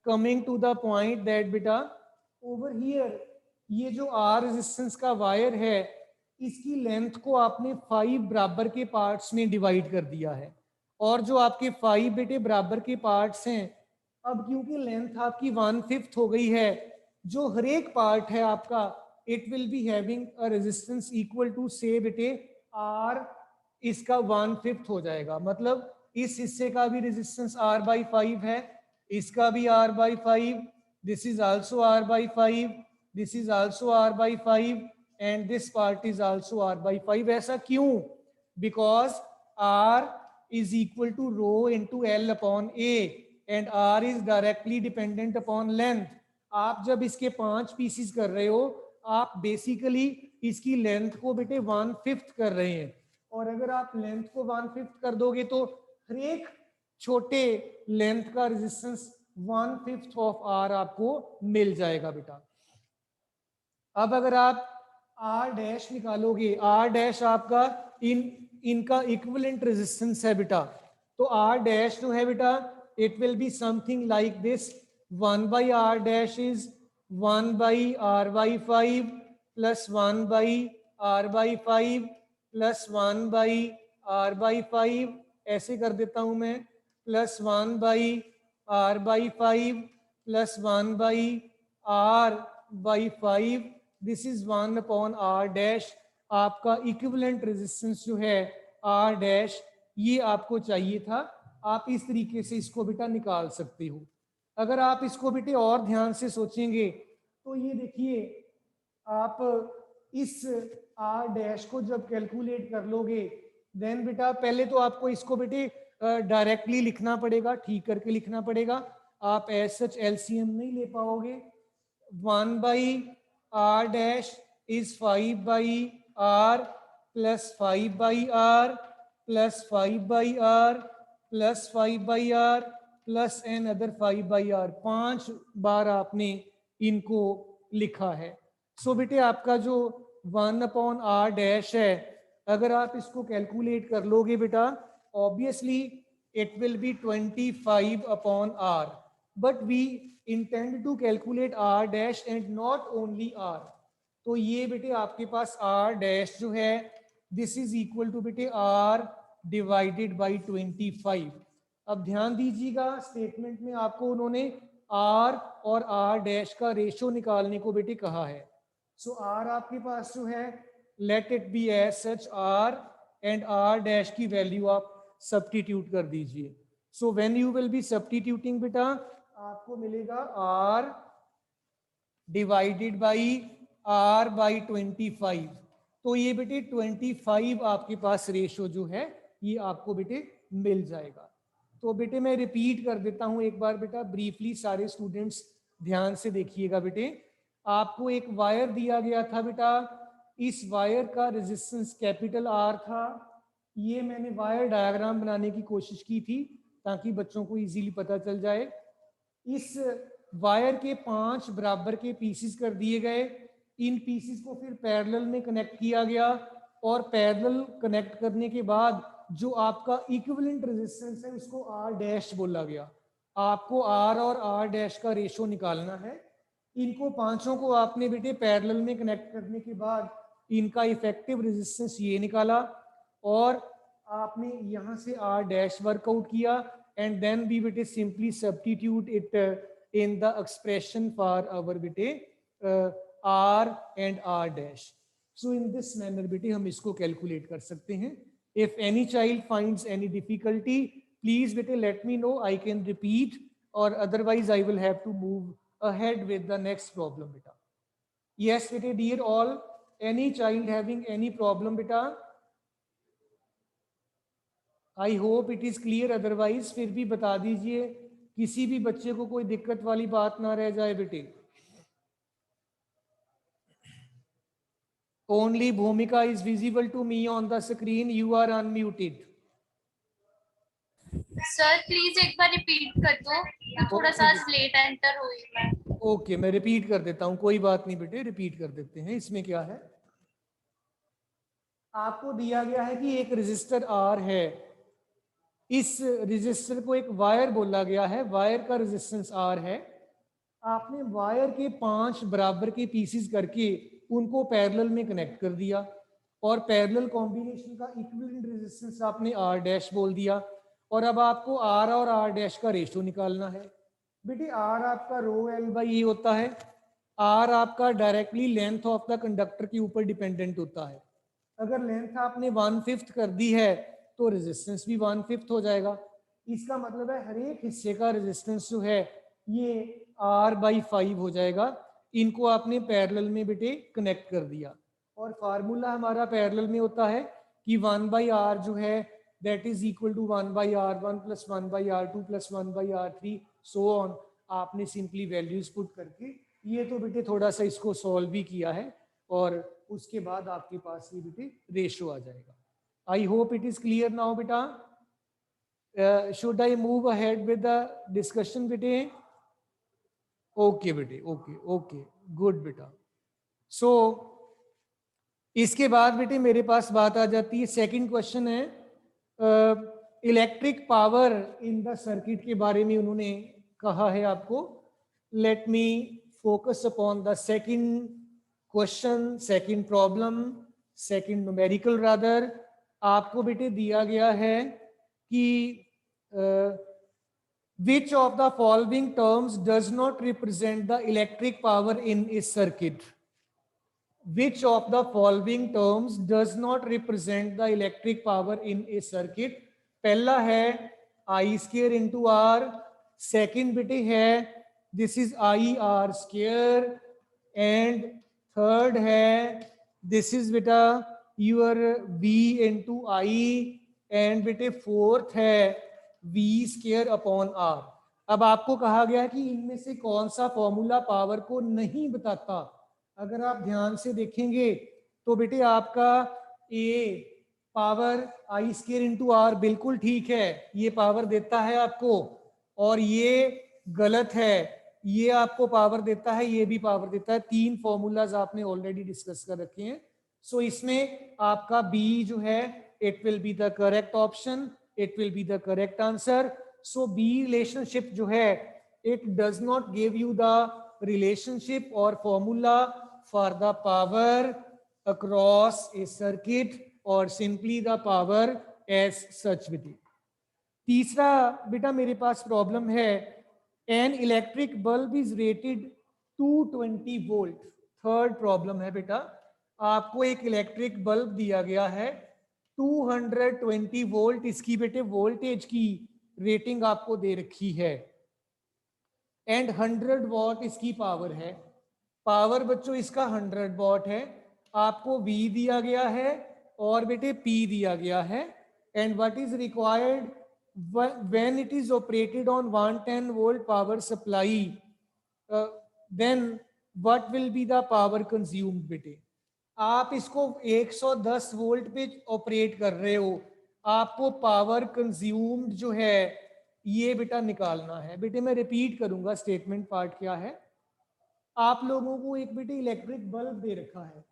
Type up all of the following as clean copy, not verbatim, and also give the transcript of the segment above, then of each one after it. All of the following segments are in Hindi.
Coming to the point that बेटा ओवर हियर ये जो आर रेजिस्टेंस का वायर है इसकी लेंथ को आपने 5 बराबर के पार्ट्स में डिवाइड कर दिया है, और जो आपके 5 बेटे बराबर के पार्ट्स हैं, अब क्योंकि लेंथ आपकी 1/5 हो गई है, जो हर एक पार्ट है आपका it will be having a resistance equal to say बेटे आर, इसका 1/5 हो जाएगा। मतलब इस हिस्से का भी रेजिस्टेंस R/5 है, इसका भी R/5, this is also R/5, this is also R/5 and this part is also R/5। ऐसा क्यों? Because R is equal to rho into L upon A and R is directly dependent upon length। आप जब इसके 5 पीसीस कर रहे हो आप बेसिकली इसकी लेंथ को बेटे 1/5 कर रहे हैं, और अगर आप लेंथ को 1/5 कर दोगे तो हर एक छोटे लेंथ का रेजिस्टेंस 1/5 ऑफ R आपको मिल जाएगा बेटा। अब अगर आप R डैश निकालोगे, R डैश आपका इनका इक्विवेलेंट रेजिस्टेंस है बेटा, तो R डैश जो है बेटा it will be something like this, 1/R dash is 1/R/5 plus 1/R/5 plus 1/R/5, ऐसे कर देता हूं मैं, plus 1/R/5 plus 1/R/5, this is 1/R dash. आपका इक्विवेलेंट रेजिस्टेंस जो है R डैश, ये आपको चाहिए था। आप इस तरीके से इसको बेटा निकाल सकते हो। अगर आप इसको बेटे और ध्यान से सोचेंगे तो ये देखिए, आप इस R डैश को जब कैलकुलेट कर लोगे देन बेटा पहले तो आपको इसको बेटे डायरेक्टली लिखना पड़ेगा, ठीक करके लिखना पड़ेगा। आप एज सच एलसीएम नहीं ले पाओगे। 1/R dash is 5/R plus 5/R plus 5/R plus 5/R plus another 5/R। 5 बार आपने इनको लिखा है। सो बेटे आपका जो 1/R डैश है, अगर आप इसको कैलकुलेट कर लोगे बेटा, obviously it will be 25/R, but we intend to calculate R dash and not only R। तो ये बेटे आपके पास R dash जो है this is equal to बेटे R divided by 25। अब ध्यान दीजिएगा, स्टेटमेंट में आपको उन्होंने R और R डैश का रेशो निकालने को बेटे कहा है। सो R आपके पास जो है let it be as such R, and R dash की वैल्यू आप सब्स्टिट्यूट कर दीजिए। So when you will be substituting बेटा, आपको मिलेगा R डिवाइडेड बाई R/25। तो ये बेटे 25 आपके पास रेशो जो है ये आपको बेटे मिल जाएगा। तो बेटे मैं रिपीट कर देता हूं एक बार बेटा ब्रीफली, सारे स्टूडेंट्स ध्यान से देखिएगा बेटे। आपको एक वायर दिया गया था बेटा, इस वायर का रेजिस्टेंस कैपिटल R था। ये मैंने वायर डायग्राम बनाने की कोशिश की थी ताकि बच्चों को इजीली पता चल जाए। इस वायर के 5 बराबर के पीसेस कर दिए गए, इन पीसेस को फिर पैरेलल में कनेक्ट किया गया, और पैरेलल कनेक्ट करने के बाद जो आपका इक्विवेलेंट रेजिस्टेंस है उसको R डैश बोला गया। आपको R और R डैश का रेशो निकालना है। इनको पांचों को आपने बेटे पैरेलल में कनेक्ट करने के बाद इनका इफेक्टिव रेजिस्टेंस ये निकाला, और आपने यहाँ से R डैश वर्कआउट किया, एंड देन वी बेटे simply substitute it in the expression for our बेटे R and R dash. So in this manner बेटे हम इसको कैलकुलेट कर सकते हैं। If any child finds any difficulty please बेटे let me know, I can repeat, और otherwise I will have to move ahead with the next problem beta। yes beta dear all, any child having any problem beta, I hope it is clear, otherwise फिर भी बता दीजिए, किसी भी बच्चे को कोई दिक्कत वाली बात ना रह जाए बेटे। only Bhumika is visible to me on the screen, you are unmuted। Sir please एक बार रिपीट कर दो, थोड़ा सा लेट एंटर हुई मैं। ओके मैं रिपीट कर देता हूं, कोई बात नहीं बेटे, रिपीट कर देते हैं। इसमें क्या है, आपको दिया गया है कि एक रेजिस्टर R है, इस रेजिस्टर को एक वायर बोला गया है, वायर का रेजिस्टेंस R है, आपने वायर के 5 बराबर के पीसेस करके उनको पैरेलल में कनेक्ट कर दिया और पैरेलल कॉम्बिनेशन का इक्विवेलेंट रेजिस्टेंस आपने आर डैश बोल दिया। और अब आपको आर और आर डैश का रेशो निकालना है। बेटे आर आपका रो एल बाई ए होता है। आर आपका directly length of the conductor के ऊपर डिपेंडेंट होता है। अगर लेंथ आपने 1/5 कर दी है तो रेजिस्टेंस भी 1/5 हो जाएगा। इसका मतलब है हर एक हिस्से का रेजिस्टेंस जो है ये R/5 हो जाएगा। इनको आपने पैरेलल में बेटे कनेक्ट कर दिया और फार्मूला हमारा पैरेलल में होता है कि 1/R जो है that is equal to 1/R1 plus 1/R2 plus 1/R3 so on. आपने सिंपली वैल्यूज पुट करके ये तो बेटे थोड़ा सा इसको सॉल्व भी किया है और उसके बाद आपके पास ये बेटे रेशो आ जाएगा। I hope it is clear now बेटा। Should I move ahead with the discussion बेटे? ओके बेटे, ओके ओके, गुड बेटा। सो इसके बाद बेटे मेरे पास बात आ जाती है, सेकंड क्वेश्चन है electric power in the circuit के बारे में उन्होंने कहा है आपको। Let me focus upon the second question, second problem, second numerical rather. आपको बेटे दिया गया है कि which of the following terms does not represent the electric power in a circuit? Which of the following terms does not represent the electric power in a circuit? पहला है I square into R, second बेटे है this is I R square, and third है this is बेटा your V into I, and बेटे fourth है V square upon R। अब आपको कहा गया है कि इनमें से कौन सा फॉर्मूला पावर को नहीं बताता। अगर आप ध्यान से देखेंगे तो बेटे आपका A power I square into R बिल्कुल ठीक है, ये पावर देता है आपको, और ये गलत है, ये आपको पावर देता है, ये भी पावर देता है। तीन फॉर्मूलाज आपने ऑलरेडी डिस्कस कर रखे हैं। सो इसमें आपका बी जो है it will be the correct option, it will be the correct answer. So B relationship जो है it does not give you the relationship और formula for the power across a circuit or simply the power as such बेटे। तीसरा बेटा मेरे पास प्रॉब्लम है an electric bulb is rated 220 volt। Third problem है बेटा, आपको एक इलेक्ट्रिक बल्ब दिया गया है 220 वोल्ट, इसकी बेटे वोल्टेज की रेटिंग आपको दे रखी है एंड 100 वॉट इसकी पावर है। पावर बच्चों इसका 100 वॉट है, आपको V दिया गया है और बेटे P दिया गया है, and what is required when it is operated on 110 volt power supply, then what will be the power consumed. बेटे आप इसको 110 वोल्ट पे ऑपरेट कर रहे हो, आपको पावर कंज्यूम्ड जो है ये बेटा निकालना है। बेटे मैं रिपीट करूंगा स्टेटमेंट पार्ट क्या है। आप लोगों को एक बेटे इलेक्ट्रिक बल्ब दे रखा है,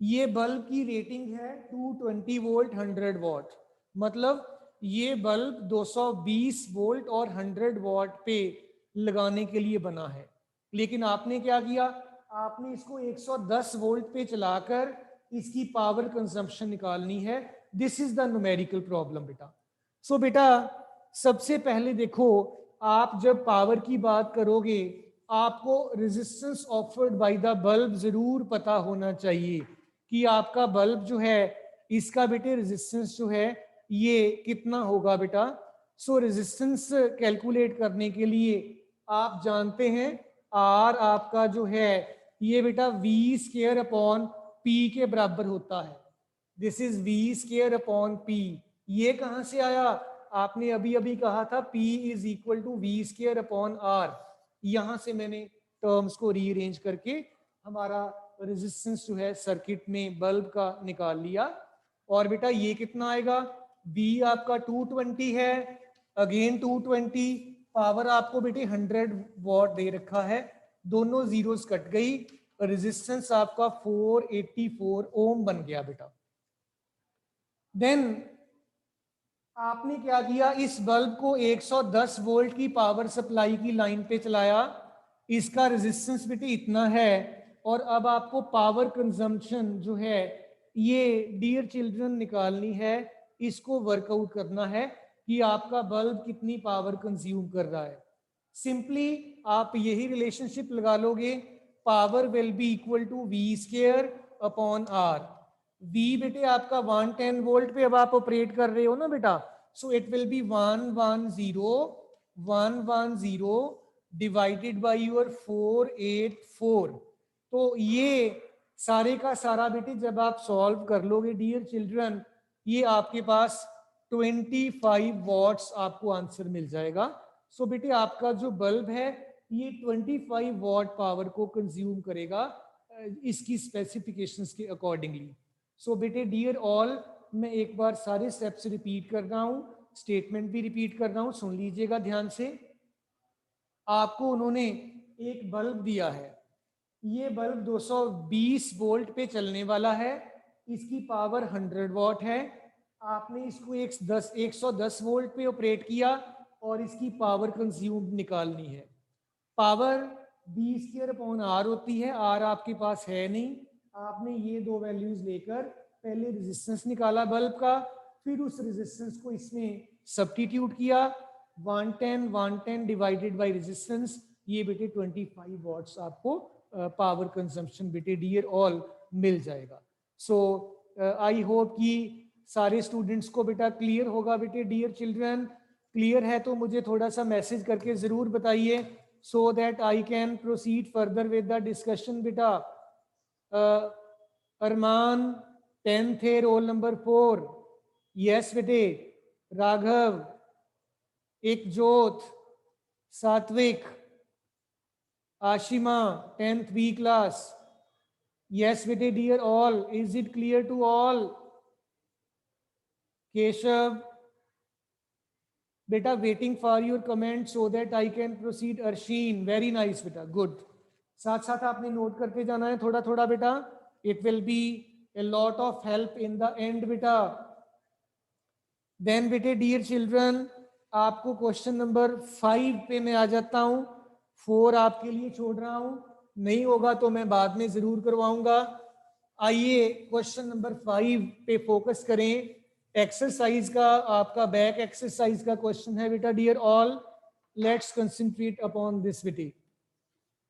ये बल्ब की रेटिंग है 220 वोल्ट 100 वॉट, मतलब ये बल्ब 220 वोल्ट और 100 वॉट पे लगाने के लिए बना है। लेकिन आपने क्या किया, आपने इसको 110 वोल्ट पे चलाकर इसकी पावर कंजम्पशन निकालनी है। This is the numerical problem बेटा। सो बेटा सबसे पहले देखो, आप जब पावर की बात करोगे आपको resistance offered by the bulb जरूर पता होना चाहिए कि आपका बल्ब जो है इसका बेटे रेजिस्टेंस जो है ये कितना होगा बेटा। सो रेजिस्टेंस कैलकुलेट करने के लिए आप जानते हैं आर आपका जो है ये बेटा वी स्क्वायर अपॉन पी के बराबर होता है। This is V square upon P. ये कहां से आया, आपने अभी अभी कहा था P is equal to V square upon R, यहां से मैंने टर्म्स को रीअरेंज करके हमारा रेजिस्टेंस जो है सर्किट में बल्ब का निकाल लिया। और बेटा ये कितना आएगा, V आपका 220 है, अगेन 220, पावर आपको बेटे 100 वॉट दे रखा है, दोनों जीरोस कट गई, रेजिस्टेंस आपका 484 ओम बन गया बेटा। देन आपने क्या किया, इस बल्ब को 110 वोल्ट की पावर सप्लाई की लाइन पे चलाया, इसका रेजिस्टेंस बेटे इतना है, और अब आपको पावर कंजम्पशन जो है ये डियर चिल्ड्रन निकालनी है, इसको वर्कआउट करना है कि आपका बल्ब कितनी पावर कंज्यूम कर रहा है। सिंपली आप यही रिलेशनशिप लगा लोगे, power will be equal to V square upon R. V बेटे आपका 110 वोल्ट पे अब आप ऑपरेट कर रहे हो ना बेटा, सो it will B 110 divided by your 484। तो ये सारे का सारा बेटे जब आप सॉल्व कर लोगे डियर चिल्ड्रन, ये आपके पास 25 वॉट्स आपको आंसर मिल जाएगा। सो बेटे आपका जो बल्ब है ये 25 वॉट पावर को कंज्यूम करेगा इसकी स्पेसिफिकेशंस के अकॉर्डिंगली। सो बेटे डियर ऑल, मैं एक बार सारे स्टेप्स रिपीट कर रहा हूँ, स्टेटमेंट भी रिपीट कर रहा हूँ, सुन लीजिएगा ध्यान से। आपको उन्होंने एक बल्ब दिया है, ये बल्ब 220 वोल्ट पे चलने वाला है, इसकी पावर 100 वॉट है। आपने इसको 110 वोल्ट पे ऑपरेट किया और इसकी पावर कंज्यूम निकालनी है। Power B square upon R होती है, आर आपके पास है नहीं, आपने ये दो वैल्यूज लेकर पहले रेजिस्टेंस निकाला बल्ब का, फिर उस रेजिस्टेंस को इसमें सब्स्टिट्यूट किया, 110 डिवाइडेड बाय रेजिस्टेंस, ये बेटे 25 वॉट्स आपको पावर कंजम्पशन बेटे डियर ऑल मिल जाएगा। सो आई होप कि सारे स्टूडेंट्स को बेटा क्लियर होगा बेटे डियर चिल्ड्रन। क्लियर है तो मुझे थोड़ा सा मैसेज करके ज़रूर बताइए, so that I can proceed further with the discussion बेटा। अरमान 10th है, रोल नंबर 4, यस बेटे। Raghav, Ekjot, Satvik, Ashima 10th B class, yes बेटे dear all. Is it clear to all? Keshav बेटा waiting for your comment so that I can proceed. Arsheen very nice बेटा, गुड। साथ साथ आपने नोट करते जाना है थोड़ा थोड़ा बेटा, it will B a lot of help in the end बेटा। देन बेटे डियर चिल्ड्रन, आपको क्वेश्चन नंबर 5 पे मैं आ जाता हूँ, 4 आपके लिए छोड़ रहा हूँ, नहीं होगा तो मैं बाद में जरूर करवाऊंगा। आइए क्वेश्चन नंबर 5 पे फोकस करें। एक्सरसाइज का आपका बैक एक्सरसाइज का क्वेश्चन है बेटा dear all, let's concentrate upon this बेटे।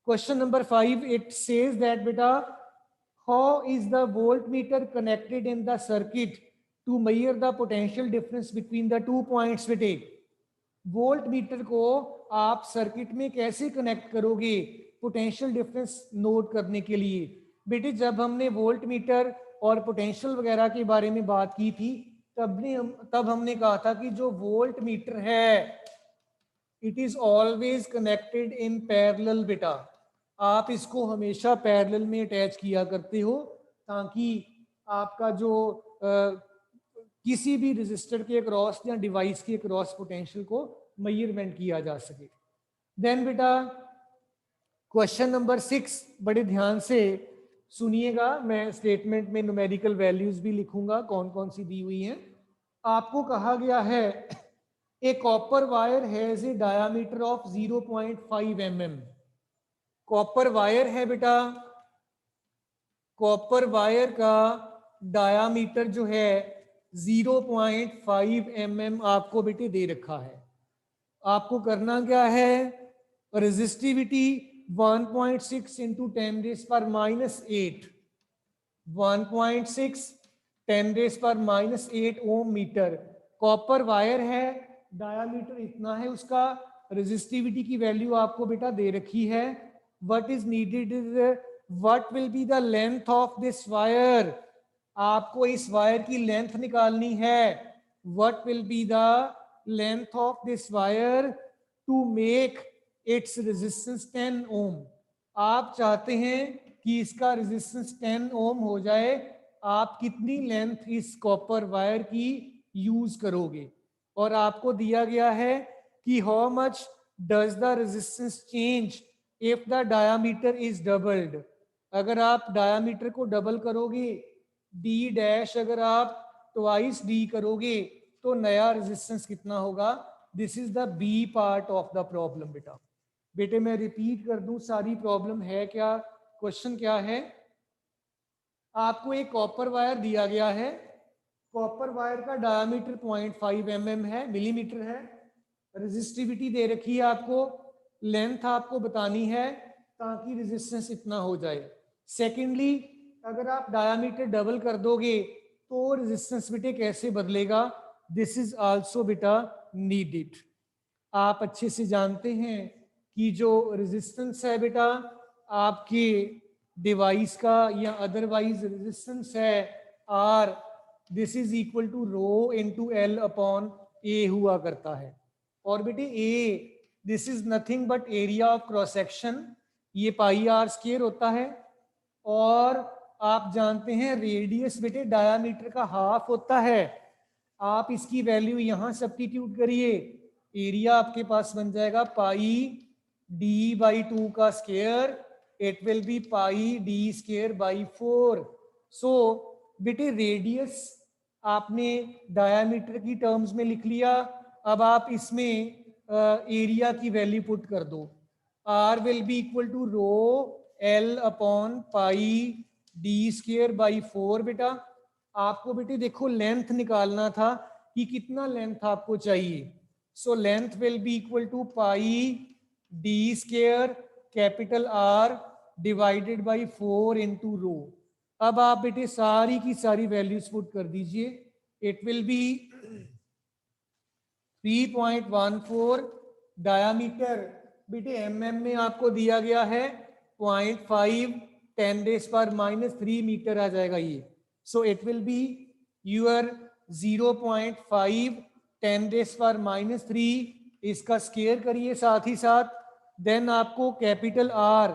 Question number 5, it says that बेटा, how is the voltmeter connected in the circuit to measure the potential difference between the 2 points बेटे। वोल्ट मीटर को आप सर्किट में कैसे कनेक्ट करोगे पोटेंशियल डिफरेंस नोट करने के लिए? बेटे जब हमने वोल्ट मीटर और पोटेंशियल वगैरह के बारे में बात की थी, तब हमने कहा था कि जो वोल्ट मीटर है it is always connected in parallel बेटा। आप इसको हमेशा पैरेलल में अटैच किया करते हो ताकि आपका जो किसी भी रजिस्टर के अक्रॉस या डिवाइस के अक्रॉस पोटेंशियल को मेजरमेंट किया जा सके। देन बेटा क्वेश्चन नंबर 6 बड़े ध्यान से सुनिएगा, मैं स्टेटमेंट में न्यूमेरिकल वैल्यूज भी लिखूंगा कौन कौन सी दी हुई हैं। आपको कहा गया है a copper wire has a diameter of 0.5 mm। Copper wire है बेटा, कॉपर वायर का डायामीटर जो है 0.5 mm आपको बेटे दे रखा है। आपको करना क्या है, रेजिस्टिविटी 1.6 इंटू 10⁻⁻8, 1.6 10⁻⁻8 ओम मीटर कॉपर वायर है, डायामीटर इतना है उसका, रेजिस्टिविटी की वैल्यू आपको बेटा दे रखी है। What is needed is what will be the length of this wire, आपको इस वायर की लेंथ निकालनी है। What will be the length of this wire to make its resistance 10 ohm. आप चाहते हैं कि इसका रेजिस्टेंस 10 ओम हो जाए, आप कितनी लेंथ इस कॉपर वायर की यूज करोगे? और आपको दिया गया है कि how much does the resistance change if the diameter is doubled. अगर आप डायामीटर को डबल करोगे, डी डैश अगर आप ट्वाइस डी करोगे तो नया रेजिस्टेंस कितना होगा? This is the B part of the problem बेटा। बेटे मैं रिपीट कर दूं सारी प्रॉब्लम है क्या, क्वेश्चन क्या है। आपको एक कॉपर वायर दिया गया है, कॉपर वायर का डायमीटर 0.5 mm है, मिलीमीटर है। रेजिस्टिविटी दे रखी है आपको, लेंथ आपको बतानी है ताकि रेजिस्टेंस इतना हो जाए। सेकेंडली, अगर आप डायमीटर डबल कर दोगे तो रेजिस्टेंस बेटे कैसे बदलेगा, दिस इज आल्सो बेटा नीडेड। आप अच्छे से जानते हैं कि जो रेजिस्टेंस है बेटा आपके डिवाइस का या अदरवाइज रेजिस्टेंस है R, this is equal to rho into L upon A हुआ करता है। और बेटे A this is nothing but area of cross section, ये पाई आर स्क्वायर होता है। और आप जानते हैं रेडियस बेटे डायामीटर का हाफ होता है। आप इसकी वैल्यू यहां सब्स्टिट्यूट करिए, एरिया आपके पास बन जाएगा पाई डी बाई 2 का square, it will B pi D square by 4। सो बेटे रेडियस आपने डायामीटर की टर्म्स में लिख लिया। अब आप इसमें एरिया की वैल्यू पुट कर दो, R will be equal to rho L upon pi D square by 4। बेटा आपको बेटे देखो लेंथ निकालना था कि कितना लेंथ आपको चाहिए। So length will be equal to pi D square capital R divided by 4 into rho. अब आप बेटे सारी की सारी वैल्यूज पुट कर दीजिए, इट विल बी 3.14 डायामीटर बेटे mm में आपको दिया गया है 0.5, 10⁻³ मीटर आ जाएगा ये। So it will be your 0.5 10⁻³ इसका स्केयर करिए साथ ही साथ। देन आपको कैपिटल आर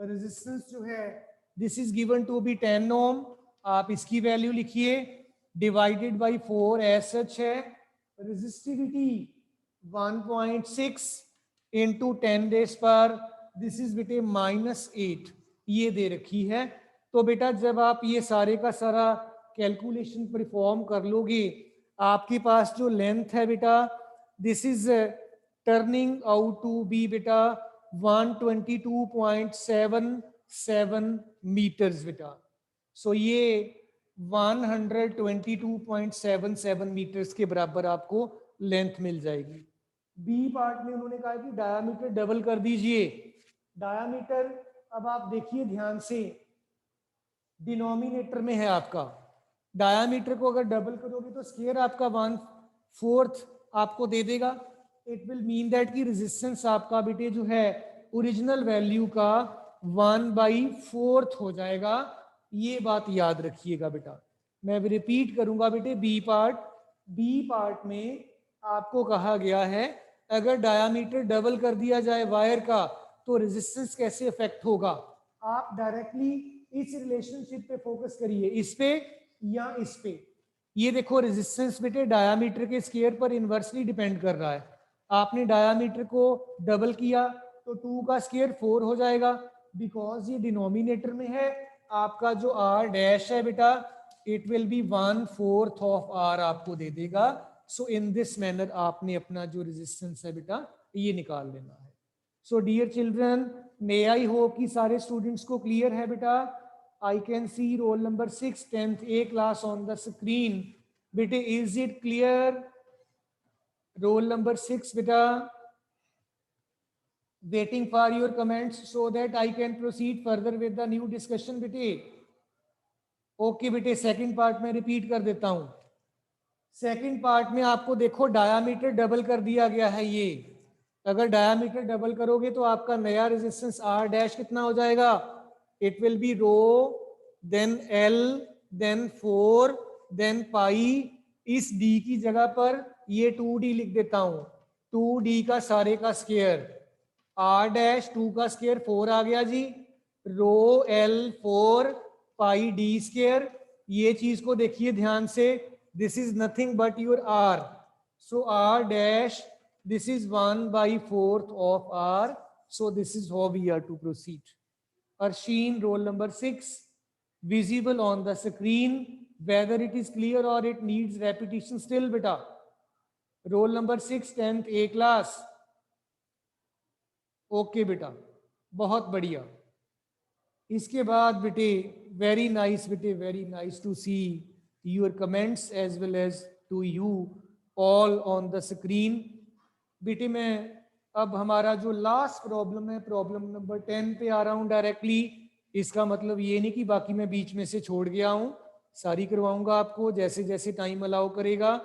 रेजिस्टेंस जो है this is given to be 10 ohm, आप इसकी वैल्यू लिखिए डिवाइडेड बाई 4 एज सच है। रेजिस्टिविटी 1.6 इंटू 10⁻, दिस इज बेटे -8 ये दे रखी है। तो बेटा जब आप ये सारे का सारा कैलकुलेशन परफॉर्म कर लोगे, आपके पास जो लेंथ है बेटा this is turning out to be बेटा 122.77 मीटर्स बेटा। सो ये 122.77 मीटर्स के बराबर आपको लेंथ मिल जाएगी। बी पार्ट में उन्होंने कहा कि डायामीटर डबल कर दीजिए। डायामीटर अब आप देखिए ध्यान से, डिनोमिनेटर में है आपका, डायामीटर को अगर डबल करोगे तो स्क्वायर आपका 1/4 आपको दे देगा। इट विल मीन दैट कि रेजिस्टेंस आपका बेटे जो है ओरिजिनल वैल्यू का 1/4 हो जाएगा। ये बात याद रखिएगा बेटा। मैं भी रिपीट करूंगा बेटे बी पार्ट। बी पार्ट में आपको कहा गया है अगर डायामीटर डबल कर दिया जाए वायर का तो रेजिस्टेंस कैसे इफेक्ट होगा। आप डायरेक्टली इस रिलेशनशिप पे फोकस करिए, इस पे या इस पे। ये देखो रेजिस्टेंस बेटे डायामीटर के स्क्वायर पर इनवर्सली डिपेंड कर रहा है। आपने डायामीटर को डबल किया तो 2 का स्क्वायर 4 हो जाएगा, बिकॉज ये डिनोमिनेटर में है। आपका जो आर डैश है बेटा it will be 1/4 of R आपको दे देगा। सो इन दिस मैनर आपने अपना जो रेजिस्टेंस है बेटा ये निकाल लेना है। So dear children, may I hope कि सारे स्टूडेंट्स को क्लियर है बेटा। I can see roll number 6 10th A class on the screen. बेटे is it clear? Roll number 6 बेटा, waiting for your comments so that I can proceed further with the new discussion बेटे। ओके बेटे सेकंड पार्ट में रिपीट कर देता हूं। सेकंड पार्ट में आपको देखो डायामीटर डबल कर दिया गया है। ये अगर डायामीटर डबल करोगे तो आपका नया रेजिस्टेंस आर डैश कितना हो जाएगा, it will be rho then L then 4 then pi. इस डी की जगह पर ये 2d लिख देता हूं, 2d का सारे का स्क्वायर, आर डैश 2 का स्क्वायर 4 आ गया जी, rho L 4 pi D square. ये चीज को देखिए ध्यान से, this is nothing but your R. So R dash this is 1/4 of r, so this is how we are to proceed. Arsheen, roll number 6, visible on the screen, whether it is clear or it needs repetition still beta. Roll number 6 10th A class. Okay बेटा, बहुत बढ़िया। इसके बाद बेटे वेरी नाइस बेटे, very nice to see your comments as well as to you all on the screen. बेटे मैं अब हमारा जो लास्ट प्रॉब्लम है, प्रॉब्लम नंबर 10 पे आ रहा हूँ डायरेक्टली। इसका मतलब ये नहीं कि बाकी मैं बीच में से छोड़ गया हूँ, सारी करवाऊंगा आपको जैसे जैसे टाइम अलाउ करेगा।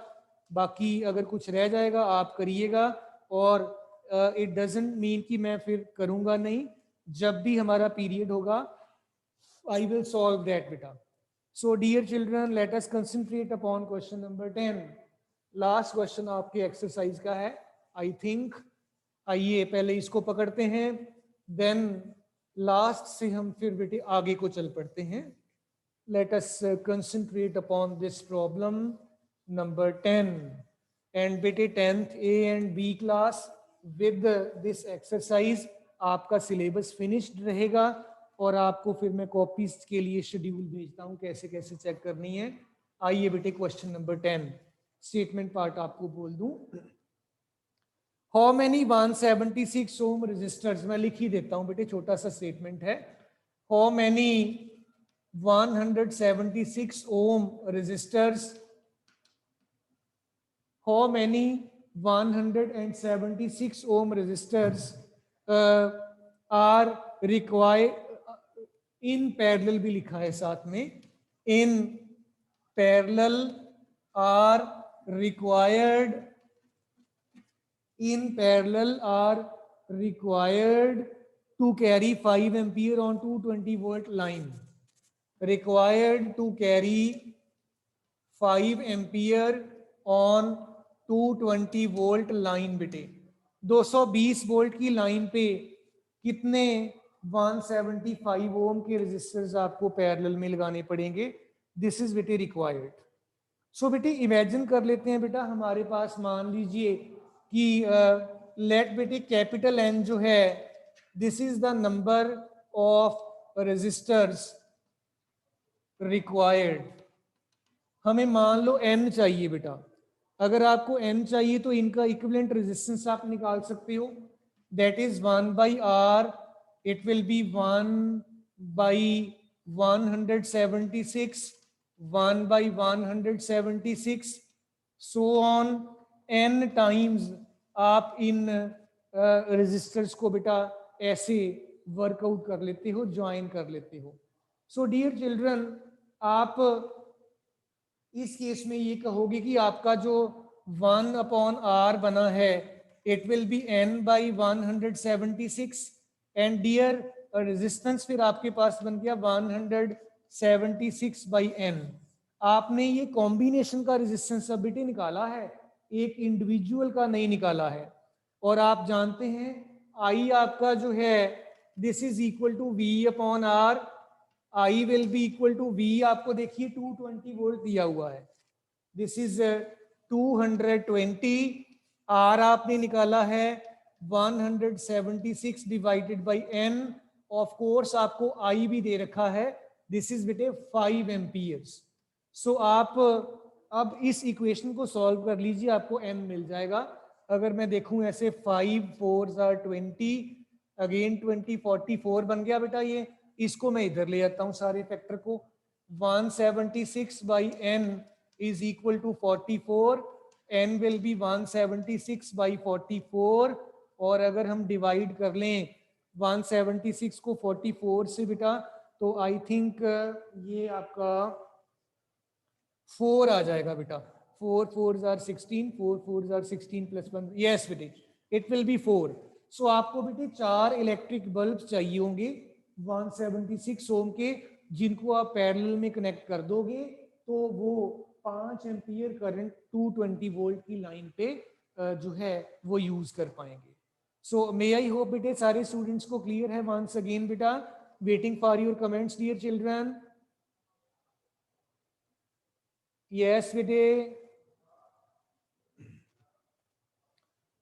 बाकी अगर कुछ रह जाएगा आप करिएगा, और इट डजेंट मीन कि मैं फिर करूंगा नहीं। जब भी हमारा पीरियड होगा आई विल सॉल्व दैट बेटा। So dear children, let us concentrate upon question number 10। Last question आपके एक्सरसाइज का है आई थिंक। आइए पहले इसको पकड़ते हैं, देन लास्ट से हम फिर बेटे आगे को चल पड़ते हैं। Let us concentrate upon this problem number 10, and बेटे 10th A and B class with this exercise आपका सिलेबस फिनिश्ड रहेगा, और आपको फिर मैं कॉपीज के लिए शेड्यूल भेजता हूँ कैसे कैसे चेक करनी है। आइए बेटे क्वेश्चन नंबर 10, स्टेटमेंट पार्ट आपको बोल दूं। हाउ मैनी 176 ओम रजिस्टर्स, मैं लिख ही देता हूं बेटे, छोटा सा स्टेटमेंट है। How many 176 ohm resistors, how many 176 ohm resistors are required in parallel, भी लिखा है साथ में, in parallel are required, in parallel are required to carry 5 ampere on 220 volt line, required to carry 5 ampere on 220 volt line. बेटे 220 वोल्ट की लाइन पे कितने 175 ओम के रेजिस्टर्स आपको पैरेलल में लगाने पड़ेंगे? दिस इज बेटे रिक्वायर्ड। सो बेटे इमेजिन कर लेते हैं बेटा, हमारे पास मान लीजिए कि लेट बेटे कैपिटल एन जो है, this is the number of resistors required. हमें मान लो n चाहिए बेटा, अगर आपको n चाहिए तो इनका इक्विवेलेंट रेजिस्टेंस आप निकाल सकते हो, that is 1 by R, it will be 1 by 176, 1 by 176, so on n times आप इन रेजिस्टर्स को बेटा ऐसे वर्कआउट कर लेते हो, ज्वाइन कर लेते हो। सो डियर चिल्ड्रन, आप इस केस में ये कहोगे कि आपका जो 1 अपॉन आर बना है, it will be n by 176, and dear resistance फिर आपके पास बन गया 176 बाई n। आपने ये कॉम्बिनेशन का रेजिस्टेंस अब बेटे निकाला है, एक इंडिविजुअल का नहीं निकाला है। और आप जानते हैं I आपका जो है this is equal to V upon R. I will be equal to V, आपको देखिए 220 वोल्ट दिया हुआ है, दिस इज 220, R आपने निकाला है 176 divided by n, of course आपको I भी दे रखा है, दिस इज बेटे 5 एम्पियर्स। सो आप अब इस इक्वेशन को सॉल्व कर लीजिए, आपको n मिल जाएगा। अगर मैं देखूं ऐसे 5 4 आर 20, अगेन 20 44 बन गया बेटा ये। इसको मैं इधर ले आता हूं सारे फैक्टर को, 176 by n is equal to 44, n will be 176 by 44, और अगर हम डिवाइड कर लें 176 को 44 से बेटा, तो आई थिंक ये आपका 4 आ जाएगा बेटा, 4 4 आर 16, 4 4 आर 16 प्लस 1, यस बेटे इट विल बी 4। सो आपको बेटे 4 इलेक्ट्रिक बल्ब चाहिए होंगे 176 ओम के, जिनको आप पैरेलल में कनेक्ट कर दोगे तो वो 5 एम्पियर करंट 220 वोल्ट की लाइन पे जो है वो यूज कर पाएंगे। सो मे आई होप बेटे सारे स्टूडेंट्स को क्लियर है। वंस अगेन बेटा waiting for your comments dear children. Yes बेटे,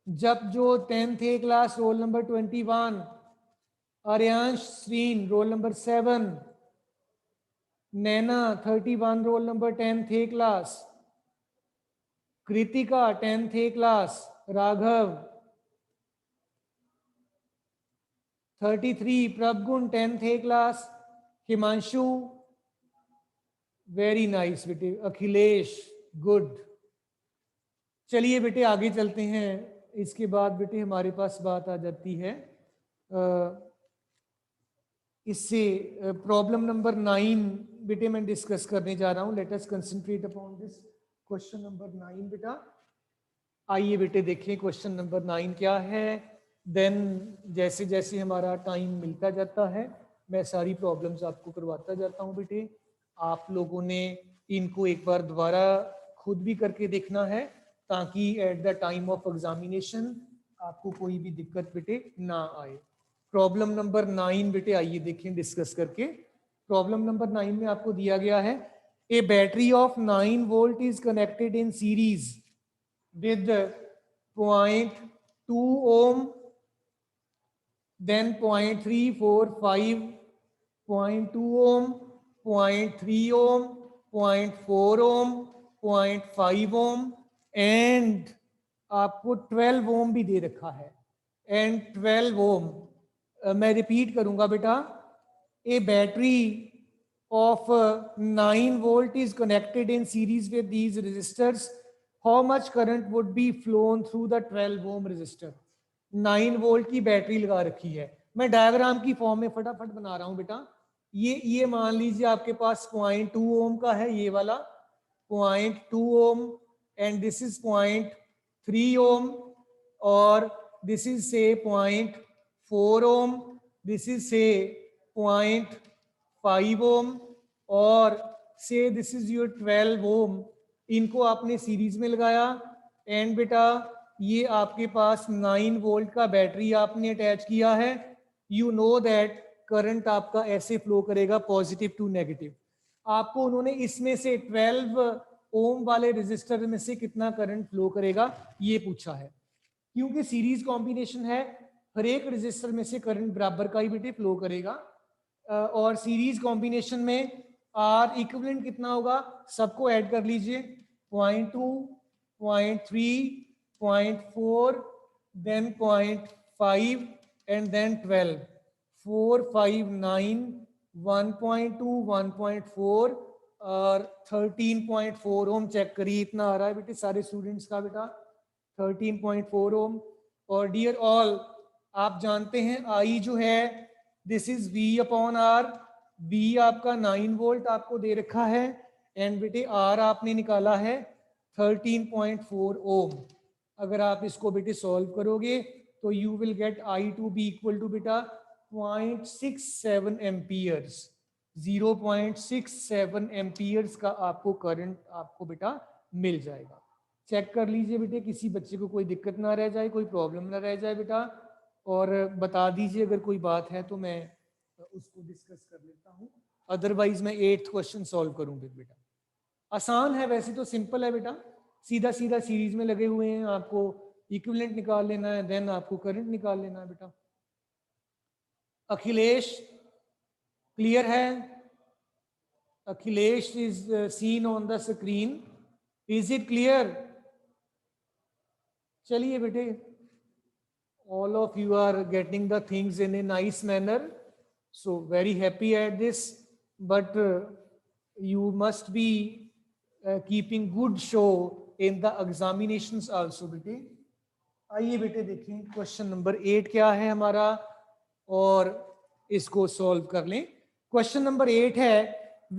जब जो 10th A class roll number 21, Aryansh Shreen roll number 7, Naina 31 roll number 10th A class, Kritika 10th A class, Raghav 33 Prabhgun 10th A class, Himanshu very nice बेटे, अखिलेश गुड। चलिए बेटे आगे चलते हैं। इसके बाद बेटे हमारे पास बात आ जाती है इससे प्रॉब्लम नंबर 9 बेटे मैं डिस्कस करने जा रहा हूं। Late us concentrate upon this question number 9 बेटा। आइए बेटे देखें क्वेश्चन नंबर 9 क्या है। देन जैसे जैसे हमारा टाइम मिलता जाता है मैं सारी प्रॉब्लम्स आपको करवाता जाता हूं बेटे। आप लोगों ने इनको एक बार दोबारा खुद भी करके देखना है ताकि at the time of examination आपको कोई भी दिक्कत बेटे ना आए। प्रॉब्लम नंबर 9 बेटे आइए देखें डिस्कस करके। प्रॉब्लम नंबर 9 में आपको दिया गया है a battery of 9 volt is connected in series with 0.2 ohm, then 0.345, 0.2 ohm, 0.3 ohm, 0.4 ohm, 0.5 ohm and आपको 12 ohm भी दे रखा है and 12 ohm। मैं रिपीट करूंगा बेटा। ए battery of 9 volt is connected in series with these resistors. How much current would be flown through the 12 ohm resistor? 9 volt की बैटरी लगा रखी है। मैं डायग्राम की फॉर्म में फटाफट बना रहा हूं बेटा। ये मान लीजिए आपके पास 0.2 ओम का है, ये वाला 0.2 ओम एंड दिस इज 0.3 ओम और दिस इज से 0.4 ओम, दिस इज से 0.5 ओम और से दिस इज योर 12 ओम। इनको आपने सीरीज में लगाया एंड बेटा ये आपके पास 9 वोल्ट का बैटरी आपने अटैच किया है। यू नो दैट करंट आपका ऐसे फ्लो करेगा पॉजिटिव टू नेगेटिव। आपको उन्होंने इसमें से 12 ओम वाले रेजिस्टर में से कितना करंट फ्लो करेगा ये पूछा है। क्योंकि सीरीज कॉम्बिनेशन है हर एक रेजिस्टर में से करंट बराबर का ही बेटे फ्लो करेगा और सीरीज कॉम्बिनेशन में आर इक्विवेलेंट कितना होगा सबको ऐड कर लीजिए 0.2, 0.3, 0.4, then 0.5 and then 12, 4, 5, 9, 1.2, 1.4 और 13.4 ओम। चेक करिए इतना आ रहा है बेटे सारे स्टूडेंट्स का बेटा 13.4 ओम। और डियर ऑल आप जानते हैं आई जो है this is V upon R। V आपका 9 वोल्ट आपको दे रखा है एंड बेटे R आपने निकाला है 13.4 ओम। अगर आप इसको बेटे सॉल्व करोगे तो you will get I to be equal to बेटा 0.67 एम्पियर्स। 0.67 एम्पियर्स का आपको करंट आपको बेटा मिल जाएगा। चेक कर लीजिए बेटे किसी बच्चे को कोई दिक्कत ना रह जाए, कोई प्रॉब्लम ना रह जाए बेटा, और बता दीजिए अगर कोई बात है तो मैं उसको डिस्कस कर लेता हूँ। अदरवाइज मैं 8th क्वेश्चन सॉल्व करूँगी बेटा। आसान है वैसे तो, सिंपल है बेटा, सीधा सीधा सीरीज में लगे हुए हैं। आपको इक्विवेलेंट निकाल लेना है, देन आपको करंट निकाल लेना है बेटा। अखिलेश क्लियर है? Akhilesh is seen on the screen, is it clear? चलिए बेटे, all of you are getting the things in a nice manner, so very happy at this, but you must be keeping good show in the examinations also बेटे। आइए बेटे देखें क्वेश्चन नंबर 8 क्या है हमारा और इसको सॉल्व कर लें। क्वेश्चन नंबर 8 है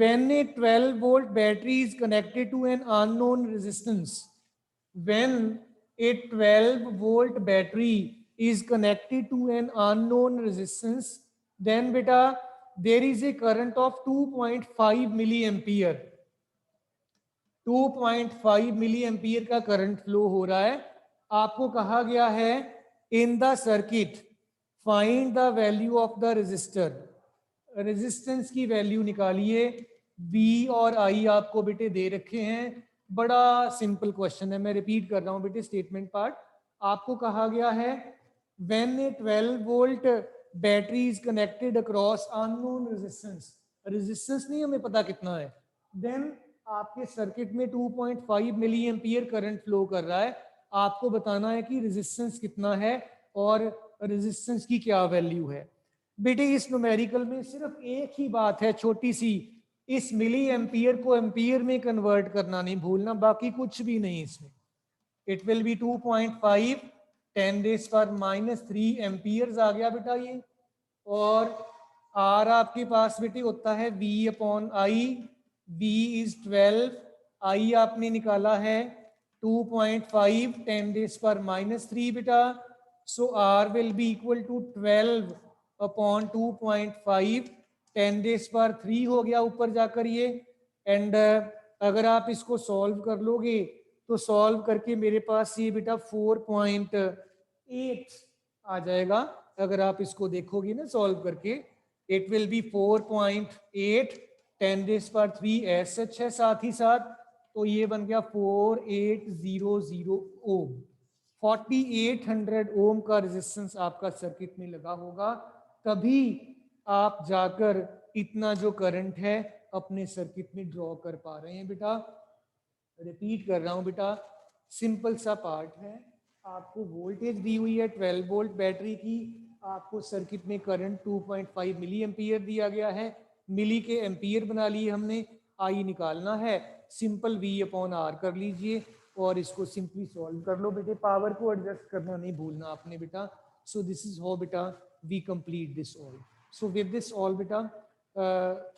when a 12 volt battery is connected to an unknown resistance, when a 12 volt battery is connected to an unknown resistance, then beta there is a current of 2.5 milliampere। 2.5 milliampere का करंट फ्लो हो रहा है। आपको कहा गया है in the circuit find the value of the resistor. Resistance की वैल्यू निकालिए। V और I आपको बेटे दे रखे हैं। बड़ा सिंपल क्वेश्चन है, मैं रिपीट कर रहा हूं बेटे स्टेटमेंट पार्ट। आपको कहा गया है when a 12 volt battery is connected across unknown resistance, resistance नहीं हमें पता कितना है, then आपके सर्किट में 2.5 मिली एम्पियर करंट फ्लो कर रहा है। आपको बताना है कि रेजिस्टेंस कितना है और रेजिस्टेंस की क्या वैल्यू है। बेटे इस न्यूमेरिकल में सिर्फ एक ही बात है छोटी सी, इस मिली एम्पियर को एम्पियर में कन्वर्ट करना नहीं भूलना, बाकी कुछ भी नहीं इसमें। इट विल बी 2.5 10⁻³ एम्पियर्स आ गया बेटा ये। और आर आपके पास बेटे होता है V/I, V इज 12, I आपने निकाला है 2.5 10⁻³ बेटा। So R will be equal to 12/2.5 10⁻³ हो गया ऊपर जाकर ये। एंड अगर आप इसको सॉल्व कर लोगे तो सॉल्व करके मेरे पास ये बेटा 4.8 आ जाएगा। अगर आप इसको देखोगे ना सॉल्व करके, it will B 4.8 10⁻³ S H है साथ ही साथ, तो ये बन गया 4800 ओम। 4800 ओम का रेजिस्टेंस आपका सर्किट में लगा होगा, तभी आप जाकर इतना जो करंट है अपने सर्किट में ड्रॉ कर पा रहे हैं बेटा। रिपीट कर रहा हूं बेटा, सिंपल सा पार्ट है। आपको वोल्टेज दी हुई है 12 वोल्ट बैटरी की, आपको सर्किट में करंट 2.5 मिली एम्पियर दिया गया है, मिली के एम्पियर बना लिए हमने, आई निकालना है, सिंपल V/R कर लीजिए और इसको सिंपली सॉल्व कर लो बेटे। पावर को एडजस्ट करना नहीं भूलना आपने बेटा। सो दिस इज हाउ बेटा we complete this all. So with this all बेटा,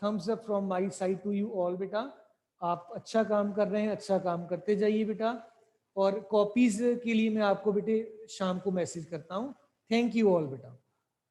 thumbs up from my side to you all बेटा। आप अच्छा काम कर रहे हैं, अच्छा काम करते जाइए बेटा। और कॉपीज के लिए मैं आपको बेटे शाम को मैसेज करता हूँ। थैंक यू ऑल बेटा।